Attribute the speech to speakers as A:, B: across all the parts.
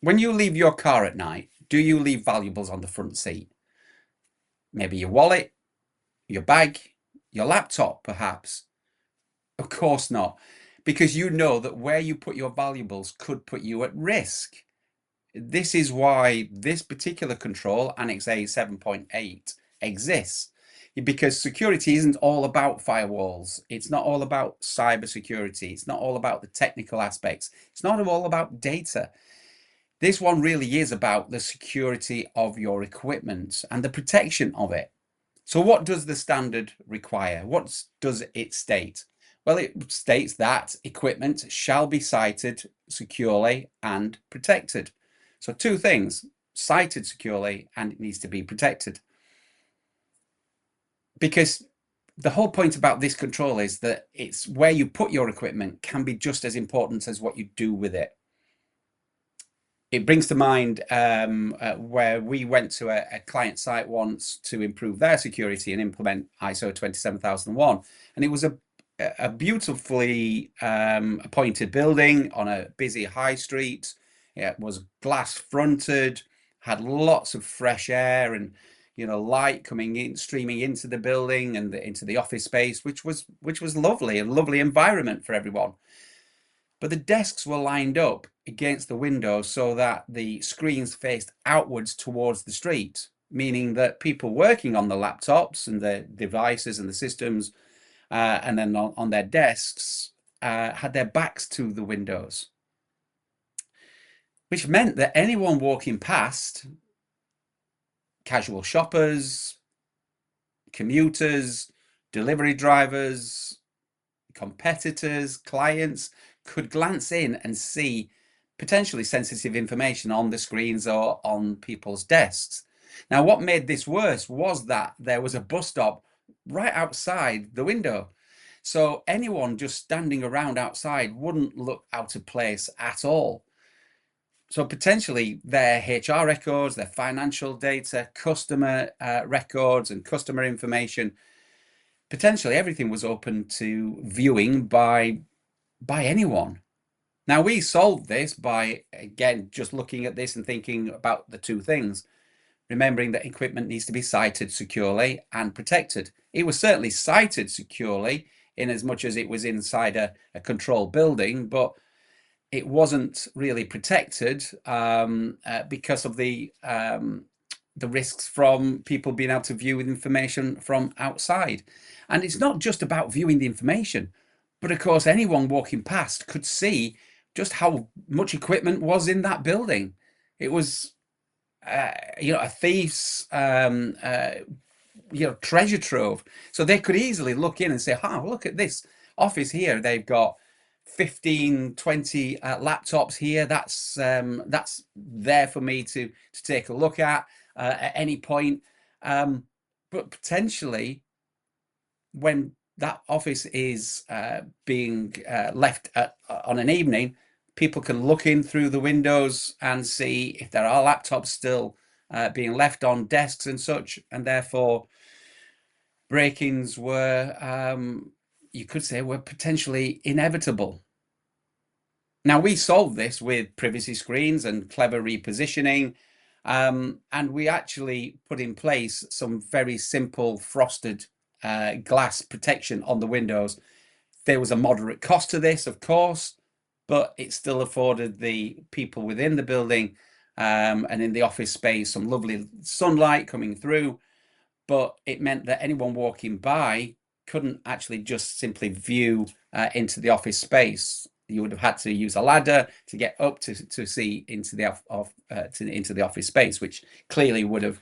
A: When you leave your car at night, do you leave valuables on the front seat? Maybe your wallet, your bag, your laptop, perhaps? Of course not, because you know that where you put your valuables could put you at risk. This is why this particular control, Annex A 7.8, exists. Because security isn't all about firewalls. It's not all about cyber security. It's not all about the technical aspects. It's not all about data. This one really is about the security of your equipment and the protection of it. So what does the standard require? What does it state? Well, it states that equipment shall be sighted securely and protected. So two things, sighted securely and it needs to be protected. Because the whole point about this control is that it's where you put your equipment can be just as important as what you do with it. It brings to mind where we went to a client site once to improve their security and implement ISO 27001. And it was a beautifully appointed building on a busy high street. It was glass fronted, had lots of fresh air and light coming in, streaming into the building and into the office space, which was lovely, a lovely environment for everyone. But the desks were lined up against the window so that the screens faced outwards towards the street, meaning that people working on the laptops and the devices and the systems and then on their desks had their backs to the windows, which meant that anyone walking past, casual shoppers, commuters, delivery drivers, competitors, clients, could glance in and see potentially sensitive information on the screens or on people's desks. Now, what made this worse was that there was a bus stop right outside the window. So anyone just standing around outside wouldn't look out of place at all. So potentially their HR records, their financial data, customer records and customer information, potentially everything was open to viewing by anyone. Now, we solved this by, again, just looking at this and thinking about the two things, remembering that equipment needs to be sighted securely and protected. It was certainly sighted securely in as much as it was inside a controlled building, but it wasn't really protected because of the risks from people being able to view information from outside. And it's not just about viewing the information, but of course, anyone walking past could see just how much equipment was in that building. It was, a thief's, treasure trove. So they could easily look in and say, look at this office here. They've got 15, 20 laptops here. That's there for me to take a look at any point. But potentially, when that office is being left on an evening, people can look in through the windows and see if there are laptops still being left on desks and such, and therefore break-ins were, you could say, were potentially inevitable. Now, we solved this with privacy screens and clever repositioning, and we actually put in place some very simple frosted glass protection on the windows. There was a moderate cost to this, of course, but it still afforded the people within the building and in the office space some lovely sunlight coming through. But it meant that anyone walking by couldn't actually just simply view into the office space. You would have had to use a ladder to get up to see into the into the office space, which clearly would have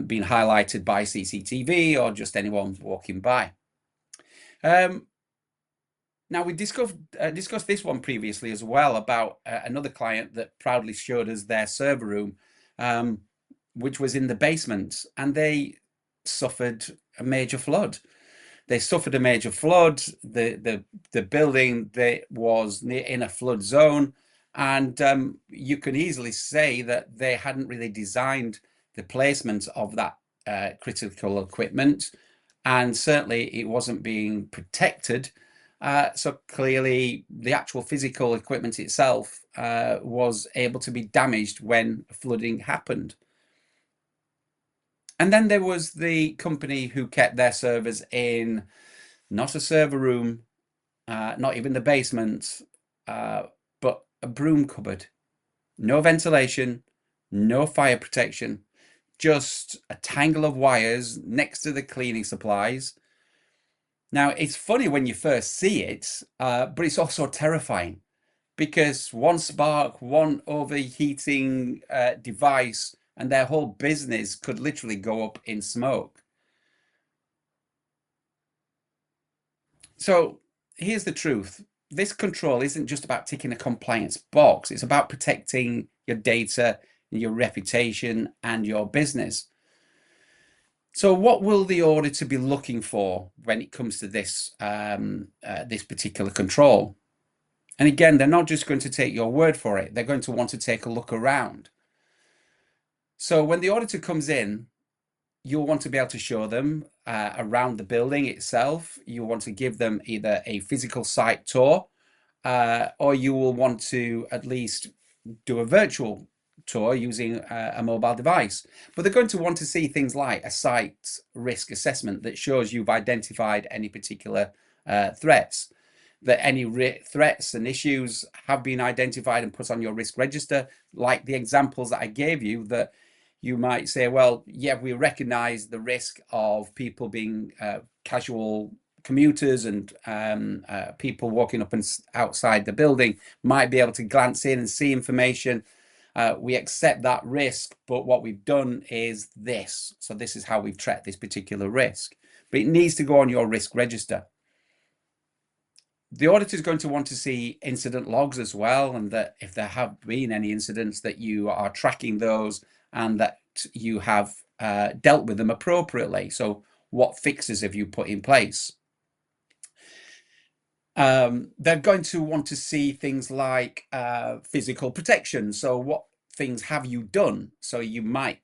A: been highlighted by CCTV or just anyone walking by. Now, we discussed this one previously as well about another client that proudly showed us their server room, which was in the basement, and they suffered a major flood. They suffered a major flood. The building was in a flood zone, and you can easily say that they hadn't really designed the placement of that critical equipment, and certainly it wasn't being protected So clearly, the actual physical equipment itself was able to be damaged when flooding happened. And then there was the company who kept their servers in not a server room, not even the basement, uh, but a broom cupboard. No ventilation, no fire protection, just a tangle of wires next to the cleaning supplies. Now, it's funny when you first see it, but it's also terrifying because one spark, one overheating device, and their whole business could literally go up in smoke. So here's the truth. This control isn't just about ticking a compliance box. It's about protecting your data, your reputation, and your business. So what will the auditor be looking for when it comes to this particular control? And again, they're not just going to take your word for it. They're going to want to take a look around. So when the auditor comes in, you'll want to be able to show them around the building itself. You want to give them either a physical site tour, or you will want to at least do a virtual tour using a mobile device. But they're going to want to see things like a site risk assessment that shows you've identified any particular threats, that any threats and issues have been identified and put on your risk register, like the examples that I gave you, that you might say, well, yeah, we recognize the risk of people being casual commuters and people walking up and outside the building might be able to glance in and see information. We accept that risk, but what we've done is this. So this is how we've tracked this particular risk. But it needs to go on your risk register. The auditor is going to want to see incident logs as well, and that if there have been any incidents, that you are tracking those and that you have dealt with them appropriately. So what fixes have you put in place? They're going to want to see things like physical protection. So what things have you done? So you might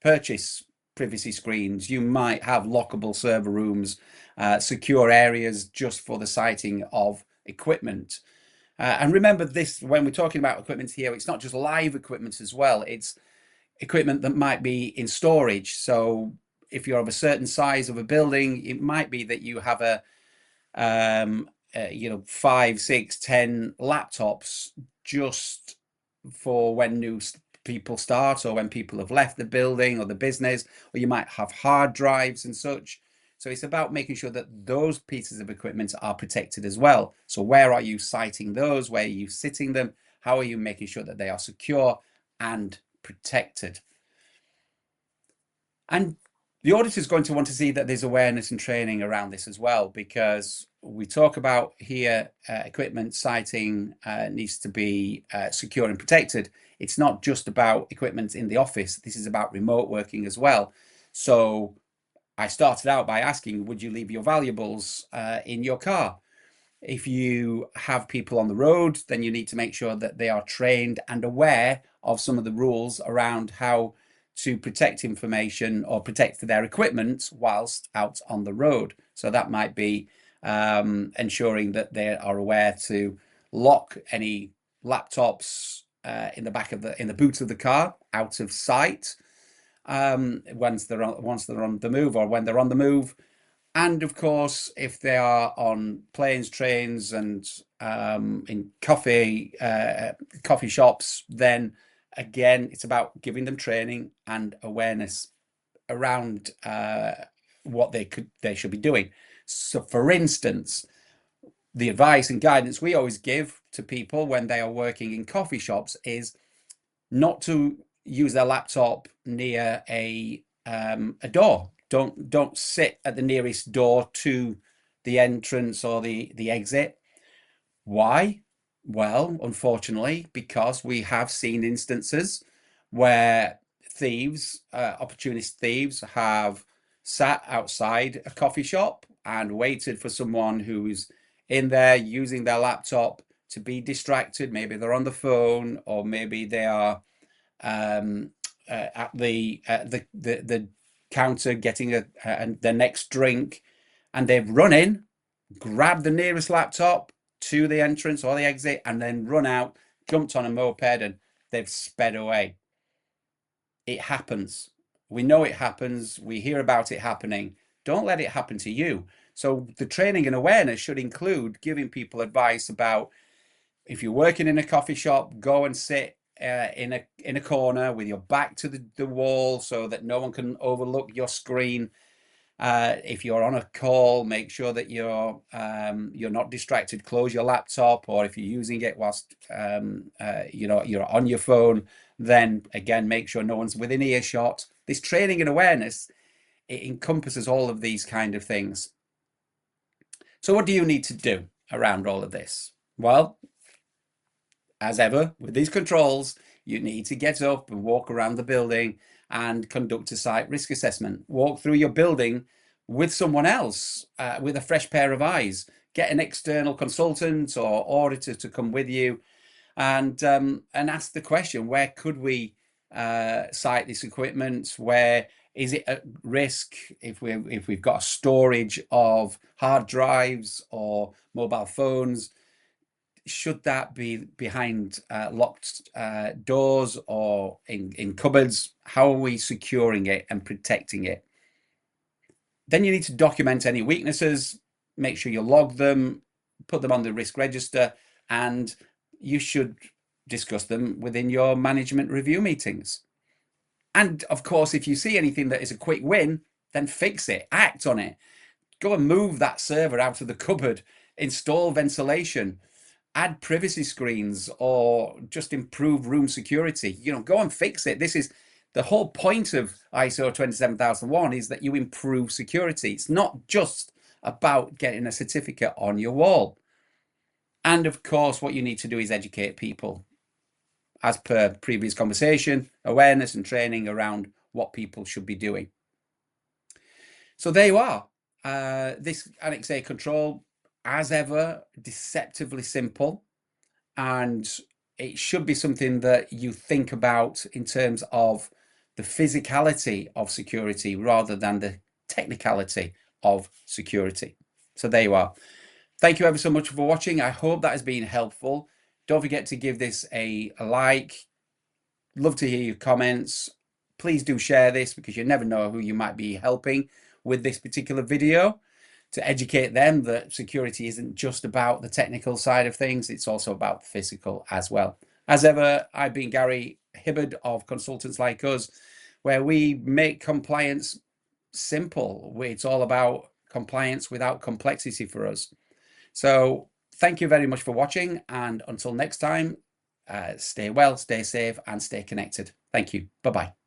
A: purchase privacy screens, you might have lockable server rooms, secure areas just for the siting of equipment. And remember this, when we're talking about equipment here, it's not just live equipment as well, it's equipment that might be in storage. So if you're of a certain size of a building, it might be that you have you know, 5, 6, 10 laptops just for when new people start or when people have left the building or the business, or you might have hard drives and such. So it's about making sure that those pieces of equipment are protected as well. So where are you siting those? Where are you sitting them? How are you making sure that they are secure and protected? And the auditor is going to want to see that there's awareness and training around this as well, because we talk about here equipment siting needs to be secure and protected. It's not just about equipment in the office. This is about remote working as well. So I started out by asking, would you leave your valuables in your car? If you have people on the road, then you need to make sure that they are trained and aware of some of the rules around how to protect information or protect their equipment whilst out on the road. So that might be ensuring that they are aware to lock any laptops in the back of the boot of the car out of sight once they're on the move, or when they're on the move. And of course, if they are on planes, trains, and in coffee shops, then again, it's about giving them training and awareness around what they should be doing. So, for instance, the advice and guidance we always give to people when they are working in coffee shops is not to use their laptop near a door. Don't sit at the nearest door to the entrance or the exit. Why? Well, unfortunately, because we have seen instances where thieves, opportunist thieves, have sat outside a coffee shop and waited for someone who's in there using their laptop to be distracted. Maybe they're on the phone, or maybe they are um, at the counter getting their next drink, and they've run in grabbed the nearest laptop to the entrance or the exit, and then run out, jumped on a moped, and they've sped away. It happens. We know it happens. We hear about it happening. Don't let it happen to you. So the training and awareness should include giving people advice about, if you're working in a coffee shop, go and sit in a corner with your back to the wall so that no one can overlook your screen. If you're on a call, make sure that you're not distracted. Close your laptop, or if you're using it whilst you're on your phone, then again make sure no one's within earshot. This training and awareness, it encompasses all of these kind of things. So what do you need to do around all of this? Well, as ever with these controls, you need to get up and walk around the building and conduct a site risk assessment. Walk through your building with someone else, with a fresh pair of eyes. Get an external consultant or auditor to come with you, and ask the question: where could we site this equipment? Where is it at risk? If we've got a storage of hard drives or mobile phones, should that be behind locked doors or in cupboards? How are we securing it and protecting it? Then you need to document any weaknesses, make sure you log them, put them on the risk register, and you should discuss them within your management review meetings. And of course, if you see anything that is a quick win, then fix it, act on it. Go and move that server out of the cupboard, install ventilation, add privacy screens, or just improve room security. Go and fix it. This is the whole point of ISO 27001, is that you improve security. It's not just about getting a certificate on your wall. And of course, what you need to do is educate people, as per previous conversation, awareness and training around what people should be doing. So there you are. This Annex A control, as ever, deceptively simple, and it should be something that you think about in terms of the physicality of security rather than the technicality of security. So there you are. Thank you ever so much for watching. I hope that has been helpful. Don't forget to give this a like. Love to hear your comments. Please do share this, because you never know who you might be helping with this particular video, to educate them that security isn't just about the technical side of things, it's also about the physical as well. As ever, I've been Gary Hibbard of Consultants Like Us, where we make compliance simple. It's all about compliance without complexity for us. So thank you very much for watching, and until next time, stay well, stay safe, and stay connected. Thank you. Bye-bye.